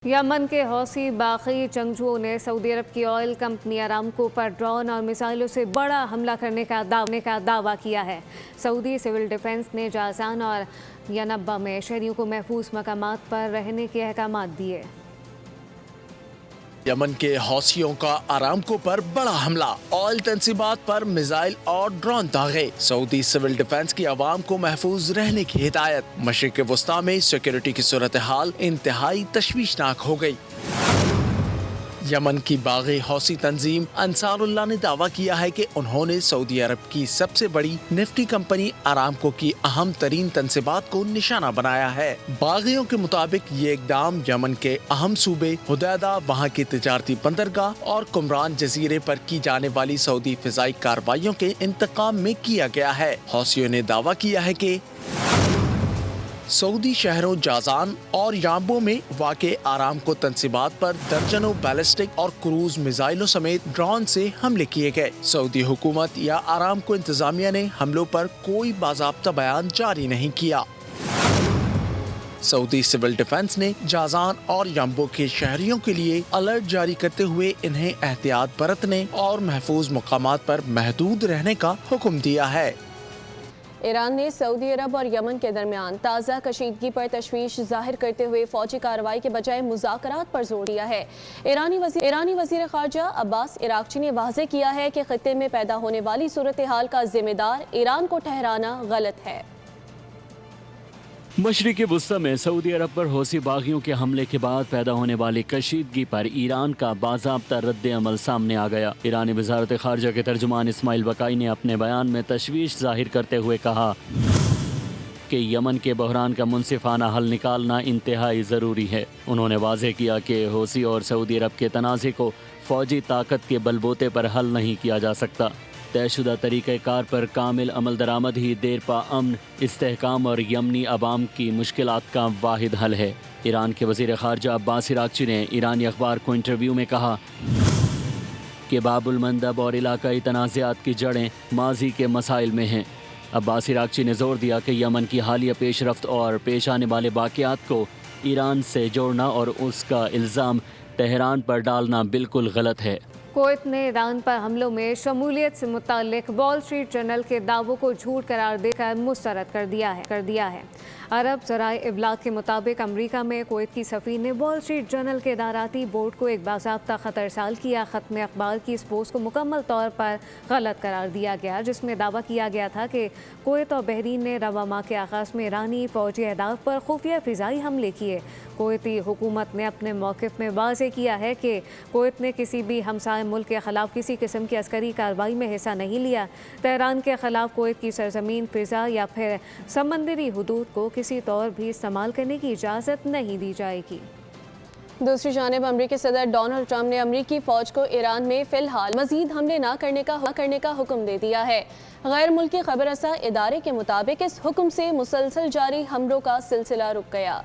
Yemen के हौसी बागी जंगजुओं ने सऊदी अरब की ऑयल कंपनी अरामको पर ड्रोन और मिसाइलों से बड़ा हमला करने का दावा किया है। सऊदी सिविल डिफेंस ने जाज़ान और यनब्बा में शहरियों को महफूज मकामात पर रहने के अहकामात दिए। यमन के हौसियों का अरामको पर बड़ा हमला, ऑयल तंसीबात पर मिसाइल और ड्रोन दागे। सऊदी सिविल डिफेंस की आवाम को महफूज रहने की हिदायत। मशरिक वस्ता में सिक्योरिटी की सूरत हाल इंतहाई तशवीशनाक हो गई। यमन की बागी हौसी तंजीम अंसारुल्लाह ने दावा किया है कि उन्होंने सऊदी अरब की सबसे बड़ी निफ्टी कंपनी अरामको की अहम तरीन तंसीबात को निशाना बनाया है। बागियों के मुताबिक ये इकदाम यमन के अहम सूबे हुदैदा, वहाँ की तिजारती बंदरगाह और कुमरान जजीरे पर की जाने वाली सऊदी फिजाई कार्रवाइयों के इंतकाम में किया गया है। हौसियों ने दावा किया है कि सऊदी शहरों जाज़ान और याम्बो में वाक़े आरामको तंसीबात पर दर्जनों बैलिस्टिक और क्रूज मिसाइलों समेत ड्रोन से हमले किए गए। सऊदी हुकूमत या आरामको इंतजामिया ने हमलों पर कोई बाज़ाब्ता बयान जारी नहीं किया। सऊदी सिविल डिफेंस ने जाज़ान और याम्बो के शहरियों के लिए अलर्ट जारी करते हुए इन्हें एहतियात बरतने और महफूज मकामात पर महदूद रहने का हुक्म दिया है। ईरान ने सऊदी अरब और यमन के दरमियान ताज़ा कशीदगी पर तशवीश जाहिर करते हुए फौजी कार्रवाई के बजाय मुज़ाकरात पर जोर दिया है। ईरानी वज़ीर ख़ारजा अब्बास इराक़ची ने वाज़ेह किया है कि ख़ित्ते में पैदा होने वाली सूरत हाल का जिम्मेदार ईरान को ठहराना गलत है। मशरिक़ वुस्ता में सऊदी अरब पर हौसी बागियों के हमले के बाद पैदा होने वाली कशीदगी पर ईरान का बाज़ाब्ता रद्द अमल सामने आ गया। ईरानी वज़ारत ख़ारजा के तर्जुमान इस्माइल बकाई ने अपने बयान में तशवीश जाहिर करते हुए कहा कि यमन के बहरान का मुनसिफाना हल निकालना इंतहाई ज़रूरी है। उन्होंने वाज़ेह किया कि हौसी और सऊदी अरब के तनाज़े को फ़ौजी ताकत के बलबूते पर हल नहीं किया जा सकता। तयशुदा तरीक़ाकार पर कामिल अमल दरामद ही देरपा अमन, इस्तेहकाम और यमनी अवाम की मुश्किलात का वाहिद हल है। ईरान के वज़ीर ख़ारजा अब्बास इराक़ची ने ईरानी अखबार को इंटरव्यू में कहा कि बाबुल मंदब और इलाकाई तनाज़ात की जड़ें माजी के मसाइल में हैं। अब्बास इराक़ची ने जोर दिया कि यमन की हालिया पेशरफ्त और पेश आने वाले वाक़यात को ईरान से जोड़ना और उसका इल्ज़ाम तेहरान पर डालना बिल्कुल गलत है। कुवैत ने ईरान पर हमलों में शमूलियत से मुताल्लिक वॉल स्ट्रीट जर्नल के दावों को झूठ करार देकर मुस्तरद कर दिया है। अरब ज़राए इब्लाग के मुताबिक अमरीका में कुवैत की सफ़ीर ने वॉल स्ट्रीट जर्नल के इदाराती बोर्ड को एक बाज़ाब्ता ख़तरसाल किया। ख़त में अखबार की इस पोस्ट को मुकम्मल तौर पर गलत करार दिया गया, जिसमें दावा किया गया था कि कुवैत और बहरीन ने रवा माह के आगाज़ में ईरानी फ़ौजी अहदाफ पर खुफिया फ़िज़ाई हमले किए। कुवैती हुकूमत ने अपने मौक़िफ़ में वाज़ेह किया है कि कुवैत ने किसी भी हमसाय मुल्क के ख़िलाफ़ किसी किस्म की अस्करी कार्रवाई में हिस्सा नहीं लिया। तेहरान के ख़िलाफ़ कुवैत की सरज़मीन, फ़िज़ा या फिर समंदरी हुदूद को किसी तौर भी इस्तेमाल करने की इजाज़त नहीं दी जाएगी। दूसरी जानिब अमरीकी सदर डोनाल्ड ट्रंप ने अमरीकी फ़ौज को ईरान में फ़िलहाल मज़ीद हमले न करने का हुक्म दे दिया है। गैर मुल्की खबर रसा इदारे के मुताबिक इस हुक्म से मुसलसल जारी हमलों का सिलसिला रुक गया।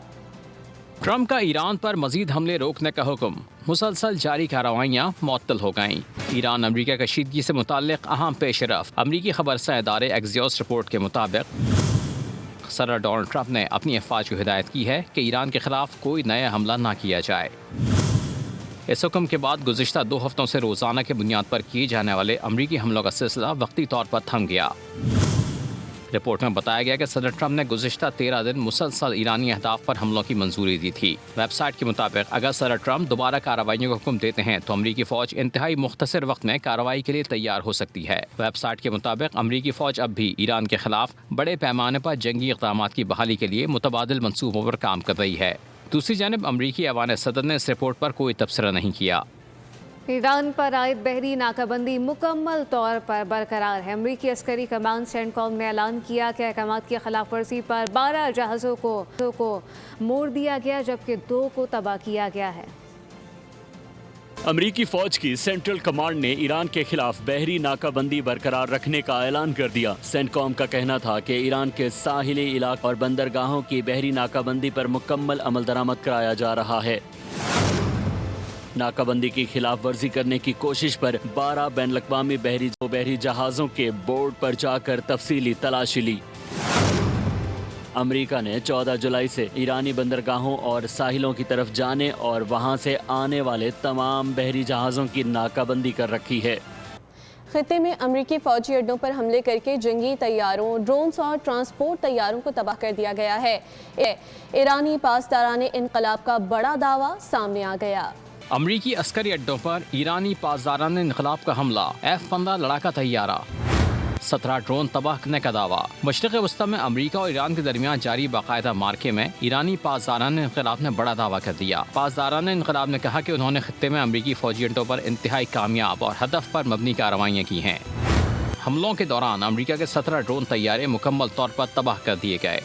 ट्रंप का ईरान पर मजीद हमले रोकने का हुक्म, मुसलसल जारी कार्रवाइयाँ मुअत्तल हो गईं। ईरान अमरीका कशीदगी से मुताल्लिक़ अहम पेशरफ्त। अमरीकी खबरसा इदारे एक्सियोस रिपोर्ट के मुताबिक सदर डोनाल्ड ट्रंप ने अपनी अफवाज को हिदायत की है कि ईरान के खिलाफ कोई नया हमला ना किया जाए। इस हुक्म के बाद गुज़िश्ता 2 हफ्तों से रोज़ाना की बुनियाद पर किए जाने वाले अमरीकी हमलों का सिलसिला वक्ती तौर पर थम गया। रिपोर्ट में बताया गया कि सदर ट्रंप ने गुज़िश्ता 13 दिन मुसलसल ईरानी अहदाफ पर हमलों की मंजूरी दी थी। वेबसाइट के मुताबिक अगर सदर ट्रंप दोबारा कार्रवाइयों का हुक्म देते हैं तो अमरीकी फ़ौज इंतहाई मुख्तसर वक्त में कार्रवाई के लिए तैयार हो सकती है। वेबसाइट के मुताबिक अमरीकी फ़ौज अब भी ईरान के खिलाफ बड़े पैमाने पर जंगी इक़दामात की बहाली के लिए मुतबादिल मनसूबों पर काम कर रही है। दूसरी जानब अमरीकी ऐवान सदर ने इस रिपोर्ट पर कोई तबसरा नहीं किया। ईरान पर आयद बहरी नाकाबंदी मुकम्मल तौर पर बरकरार है। अमरीकी अस्करी कमान सेंटकॉम ने ऐलान किया कि अहकामात की खिलाफ वर्जी पर 12 जहाज़ों को मोड़ दिया गया, जबकि 2 को तबाह किया गया है। अमरीकी फ़ौज की सेंट्रल कमांड ने ईरान के खिलाफ बहरी नाकाबंदी बरकरार रखने का ऐलान कर दिया। सेंटकॉम का कहना था कि ईरान के साहिली इलाकों और बंदरगाहों की बहरी नाकाबंदी पर मुकम्मल अमल दरामद कराया जा रहा है। नाकाबंदी की खिलाफ वर्जी करने की कोशिश पर 12 बैनुल-अक़वामी बहरी जहाज़ों के बोर्ड पर जाकर तफसीली तलाशी ली। امریکہ نے 14 جولائی سے ایرانی بندرگاہوں اور ساحلوں کی طرف جانے اور وہاں سے آنے والے تمام بحری جہازوں کی ناکہ بندی کر رکھی ہے۔ خطے میں امریکی فوجی اڈوں پر حملے کر کے جنگی طیاروں، ڈرونز اور ٹرانسپورٹ طیاروں کو تباہ کر دیا گیا ہے۔ ایرانی پاسداران انقلاب کا بڑا دعویٰ سامنے آ گیا۔ امریکی عسکری اڈوں پر ایرانی پاسداران انقلاب کا حملہ، F-15 لڑاکا طیارہ، 17 ڈرون تباہ کرنے کا دعویٰ۔ مشرق وسطی میں امریکہ اور ایران کے درمیان جاری باقاعدہ مارکے میں ایرانی پاسداران انقلاب نے بڑا دعویٰ کر دیا۔ پاسداران انقلاب نے کہا کہ انہوں نے خطے میں امریکی فوجی اڈوں پر انتہائی کامیاب اور ہدف پر مبنی کارروائیاں کی ہیں۔ حملوں کے دوران امریکہ کے 17 ڈرون طیارے مکمل طور پر تباہ کر دیے گئے۔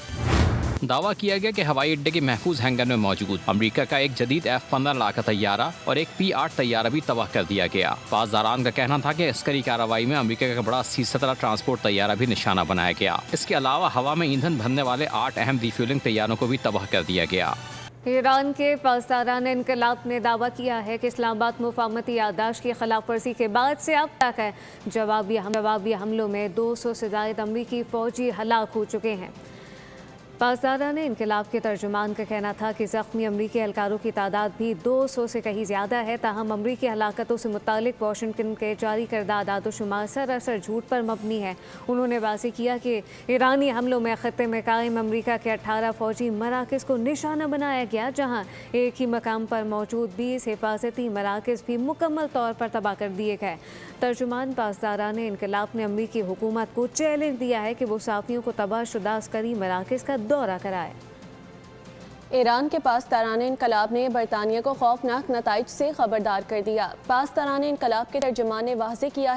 دعویٰ کیا گیا کہ ہوائی اڈے کے محفوظ ہینگر میں موجود امریکہ کا ایک جدید F-15 لڑاکا طیارہ اور ایک P-8 طیارہ بھی تباہ کر دیا گیا۔ پاسداران کا کہنا تھا کہ عسکری کارروائی میں امریکہ کا بڑا C-17 ٹرانسپورٹ طیارہ بھی نشانہ بنایا گیا۔ اس کے علاوہ ہوا میں ایندھن بھرنے والے 8 اہم ری فیولنگ طیاروں کو بھی تباہ کر دیا گیا۔ ایران کے پاسداران انقلاب نے دعویٰ کیا ہے کہ اسلام آباد مفاہمتی یادداشت کی خلاف ورزی کے بعد سے اب تک جوابی حملوں میں 200 سے زائد امریکی فوجی ہلاک ہو چکے ہیں۔ پاسداران انقلاب کے ترجمان کا کہنا تھا کہ زخمی امریکی اہلکاروں کی تعداد بھی 200 سے کہیں زیادہ ہے، تاہم امریکی ہلاکتوں سے متعلق واشنگٹن کے جاری کردہ اعداد و شمار سراسر جھوٹ پر مبنی ہے۔ انہوں نے واضح کیا کہ ایرانی حملوں میں خطے میں قائم امریکہ کے 18 فوجی مراکز کو نشانہ بنایا گیا، جہاں ایک ہی مقام پر موجود 20 حفاظتی مراکز بھی مکمل طور پر تباہ کر دیے گئے۔ ترجمان پاسداران انقلاب نے امریکی حکومت کو چیلنج دیا ہے کہ وہ صحافیوں کو تباہ شدہ عسکری مراکز کا دورہ کرائے۔ ایران کے پاسداران انقلاب نے برطانیہ کو خوفناک نتائج سے خبردار کر دیا۔ پاسداران انقلاب کے ترجمان نے واضح کیا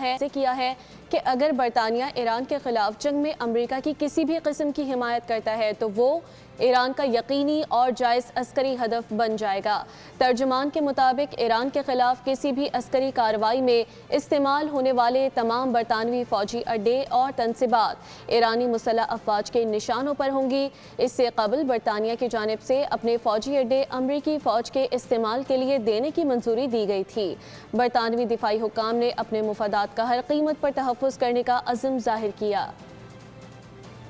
ہے کہ اگر برطانیہ ایران کے خلاف جنگ میں امریکہ کی کسی بھی قسم کی حمایت کرتا ہے تو وہ ایران کا یقینی اور جائز عسکری ہدف بن جائے گا۔ ترجمان کے مطابق ایران کے خلاف کسی بھی عسکری کارروائی میں استعمال ہونے والے تمام برطانوی فوجی اڈے اور تنصیبات ایرانی مسلح افواج کے نشانوں پر ہوں گی۔ اس سے قبل برطانیہ کی جانب سے اپنے فوجی اڈے امریکی فوج کے استعمال کے لیے دینے کی منظوری دی گئی تھی۔ برطانوی دفاعی حکام نے اپنے مفادات کا ہر قیمت پر تحفظ کرنے کا عزم ظاہر کیا۔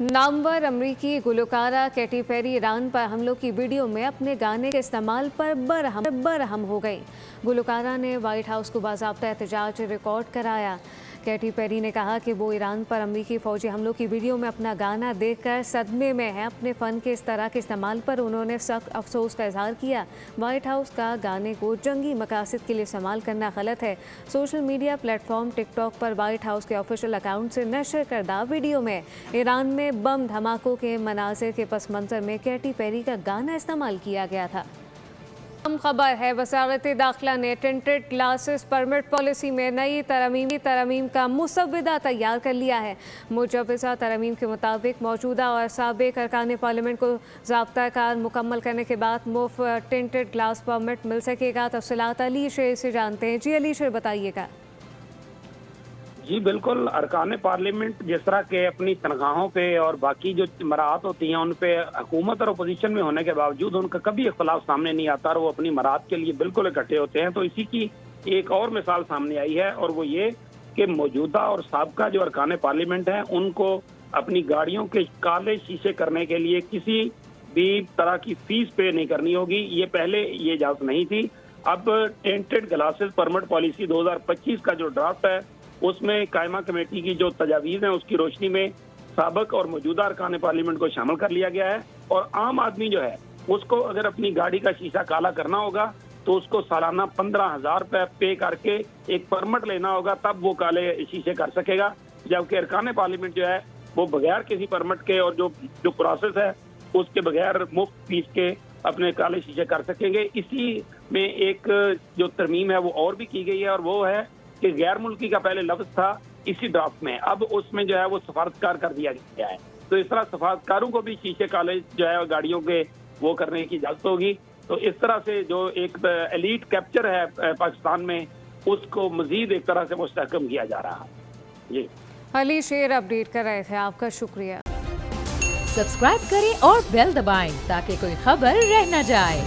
نامور امریکی گلوکارہ کیٹی پیری ایران پر حملوں کی ویڈیو میں اپنے گانے کے استعمال پر برہم ہو گئی۔ گلوکارہ نے وائٹ ہاؤس کو باضابطہ احتجاج ریکارڈ کرایا۔ کیٹی پیری نے کہا کہ وہ ایران پر امریکی فوجی حملوں کی ویڈیو میں اپنا گانا دیکھ کر صدمے میں ہے۔ اپنے فن کے اس طرح کے استعمال پر انہوں نے سخت افسوس کا اظہار کیا۔ وائٹ ہاؤس کا گانے کو جنگی مقاصد کے لیے استعمال کرنا غلط ہے۔ سوشل میڈیا پلیٹ فارم ٹک ٹاک پر وائٹ ہاؤس کے آفیشیل اکاؤنٹ سے نشر کردہ ویڈیو میں ایران میں بم دھماکوں کے مناظر کے پس منظر میں کیٹی پیری کا گانا استعمال کیا گیا تھا۔ خبر ہے وزارت داخلہ نے ٹینٹڈ گلاسز پرمٹ پالیسی میں نئی ترمیم کا مسودہ تیار کر لیا ہے۔ مجوزہ ترمیم کے مطابق موجودہ اور سابق ارکان پارلیمنٹ کو ضابطہ کار مکمل کرنے کے بعد مفت ٹینٹڈ گلاس پرمٹ مل سکے گا۔ تفصیلات علی شیر سے جانتے ہیں۔ جی علی شیر بتائیے گا۔ جی بالکل، ارکان پارلیمنٹ جس طرح کے اپنی تنخواہوں پہ اور باقی جو مراعات ہوتی ہیں ان پہ حکومت اور اپوزیشن میں ہونے کے باوجود ان کا کبھی اختلاف سامنے نہیں آتا اور وہ اپنی مراعات کے لیے بالکل اکٹھے ہوتے ہیں۔ تو اسی کی ایک اور مثال سامنے آئی ہے اور وہ یہ کہ موجودہ اور سابقہ جو ارکان پارلیمنٹ ہیں ان کو اپنی گاڑیوں کے کالے شیشے کرنے کے لیے کسی بھی طرح کی فیس پے نہیں کرنی ہوگی۔ یہ پہلے یہ اجازت نہیں تھی۔ اب ٹینٹڈ گلاسز پرمٹ پالیسی 2025 کا جو ڈرافٹ ہے اس میں قائمہ کمیٹی کی جو تجاویز ہیں اس کی روشنی میں سابق اور موجودہ ارکان پارلیمنٹ کو شامل کر لیا گیا ہے، اور عام آدمی جو ہے اس کو اگر اپنی گاڑی کا شیشہ کالا کرنا ہوگا تو اس کو سالانہ 15,000 روپے پے کر کے ایک پرمٹ لینا ہوگا، تب وہ کالے شیشے کر سکے گا۔ جبکہ ارکان پارلیمنٹ جو ہے وہ بغیر کسی پرمٹ کے اور جو پروسیس ہے اس کے بغیر مفت فیس کے اپنے کالے شیشے کر سکیں گے۔ اسی میں ایک جو ترمیم ہے وہ اور بھی کی گئی ہے، اور وہ ہے کہ غیر ملکی کا پہلے لفظ تھا اسی ڈرافٹ میں، اب اس میں جو ہے وہ سفارتکار کر دیا گیا ہے۔ تو اس طرح سفارتکاروں کو بھی شیشے کالے جو ہے گاڑیوں کے وہ کرنے کی اجازت ہوگی۔ تو اس طرح سے جو ایک ایلیٹ کیپچر ہے پاکستان میں اس کو مزید ایک طرح سے مستحکم کیا جا رہا ہے۔ جی علی شیر اپڈیٹ کر رہے تھے، آپ کا شکریہ۔ سبسکرائب کریں اور بیل دبائیں تاکہ کوئی خبر رہ نہ جائے۔